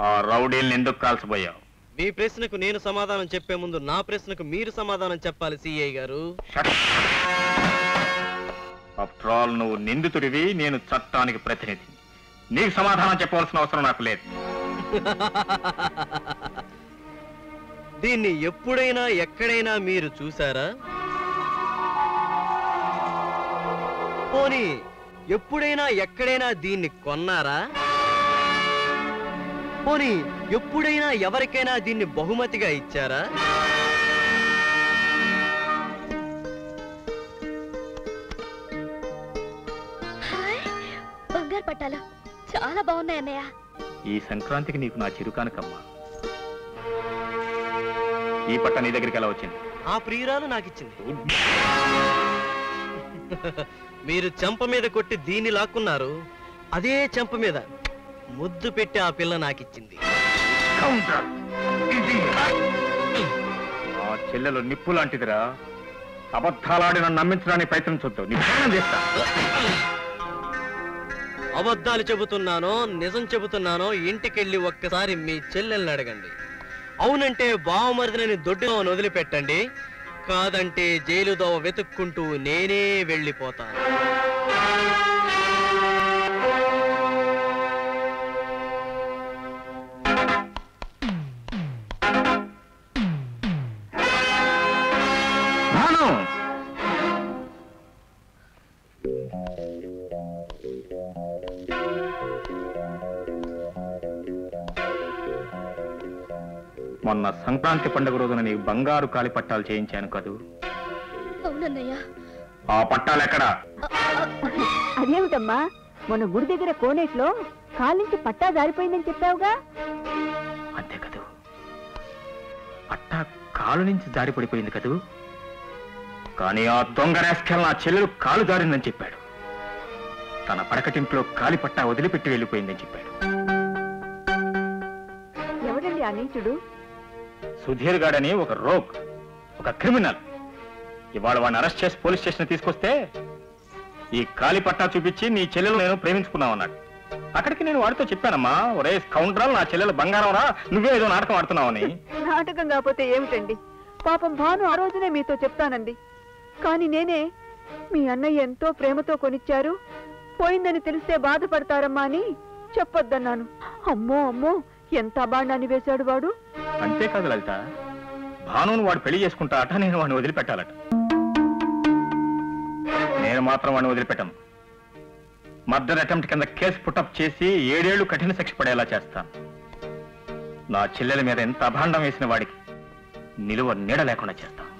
ఆ రౌడీల్ని ఎందుకు కాల్చిపోయావు? మీ ప్రశ్నకు నేను సమాధానం చెప్పే ముందు నా ప్రశ్నకు మీరు సమాధానం చెప్పాలి సిఐ గారు. ఆఫ్టర్ ఆల్ నువ్వు నిందితుడివి, నేను చట్టానికి ప్రతినిధి. నీకు సమాధానం చెప్పవలసిన అవసరం నాకు లేదు. దీన్ని ఎప్పుడైనా ఎక్కడైనా మీరు చూసారా? పోనీ ఎప్పుడైనా ఎక్కడైనా దీన్ని కొన్నారా? పోనీ ఎప్పుడైనా ఎవరికైనా దీన్ని బహుమతిగా ఇచ్చారా? బంగారు పట్టాలు చాలా బాగున్నాయి అన్నయ్య. ఈ సంక్రాంతికి నీకు నా చిరుకానుకమ్మా. ఈ పట్ట నీ దగ్గరికి ఎలా వచ్చింది? ఆ ప్రియురాలు నాకిచ్చింది. మీరు చెంప మీద కొట్టి దీన్ని లాక్కున్నారు, అదే చెంప మీద ముద్దు పెట్టి ఆ పిల్ల నాకిచ్చింది. ఆ చెల్లెలు నిప్పు లాంటిదిరా. అబద్ధాలాడి నన్ను నమ్మించడానికి ప్రయత్నించొద్దు. నీ ప్రాణం చేస్తా. అబద్ధాలు చెబుతున్నానో నిజం చెబుతున్నానో ఇంటికెళ్ళి ఒక్కసారి మీ చెల్లెల్ని అడగండి. అవునంటే బావమరిదిని దొడ్డుగా వదిలిపెట్టండి, కాదంటే జైలు దోవ వెతుక్కుంటూ నేనే వెళ్ళిపోతాను. మొన్న సంక్రాంతి పండుగ రోజున నీకు బంగారు కాలి పట్టాలు చేయించాను కదూ? అవునన్నయ్య. ఆ పట్టాలు ఎక్కడా? అదేమిటమ్మా, మొన్న గుడి దగ్గర కోనేట్లో కాలించి పట్టా జారిపోయిందని చెప్పావుగా? అంతే కదూ, పట్టా కాలు నుంచి జారి పడిపోయింది కదూ. కానీ ఆ దొంగ రాస్కెల్ నా చెల్లెలు కాలు జారిందని చెప్పాడు. తన పడకటింట్లో కాలి పట్టా వదిలిపెట్టి వెళ్ళిపోయిందని చెప్పాడు. ఎవడండి ఆ నీచుడు? సుధీర్ గాడని ఒక రోగ్, ఒక క్రిమినల్. ఇవాళ వాడిని అరెస్ట్ చేసి పోలీస్ స్టేషన్ తీసుకొస్తే ఈ కాలి పట్టా చూపించి నీ చెల్లెలు నేను ప్రేమించుకున్నావు అన్నాడు. అక్కడికి నేను వాడితో చెప్పానమ్మా, ఒరే కౌంటరల్, నా చెల్లెలు బంగారం రా, నువ్వే ఏదో నాటకం ఆడుతున్నావని. నాటకం కాకపోతే ఏమిటండి? పాపం భాను ఆ రోజునే మీతో చెప్తానంది. కానీ నేనే మీ అన్నయ్య ఎంతో ప్రేమతో కొనిచ్చారు, పోయిందని తెలిస్తే బాధపడతారమ్మా అని చెప్పొద్దన్నాను. అమ్మో అమ్మో, ఎంత అబాండాన్ని వేశాడు వాడు. అంతేకాదు లలిత, భానుని వాడు పెళ్లి చేసుకుంటా అట, నేను వాడిని వదిలిపెట్టాలట. నేను మాత్రం వాడిని వదిలిపెట్టాను. మర్డర్ అటెంప్ట్ కింద కేసు పుటప్ చేసి 7 ఏళ్లు కఠిన శిక్ష పడేలా చేస్తాను. నా చెల్లెల మీద ఎంత అభాండం వేసిన వాడికి నిలువ నీడ లేకుండా చేస్తాను.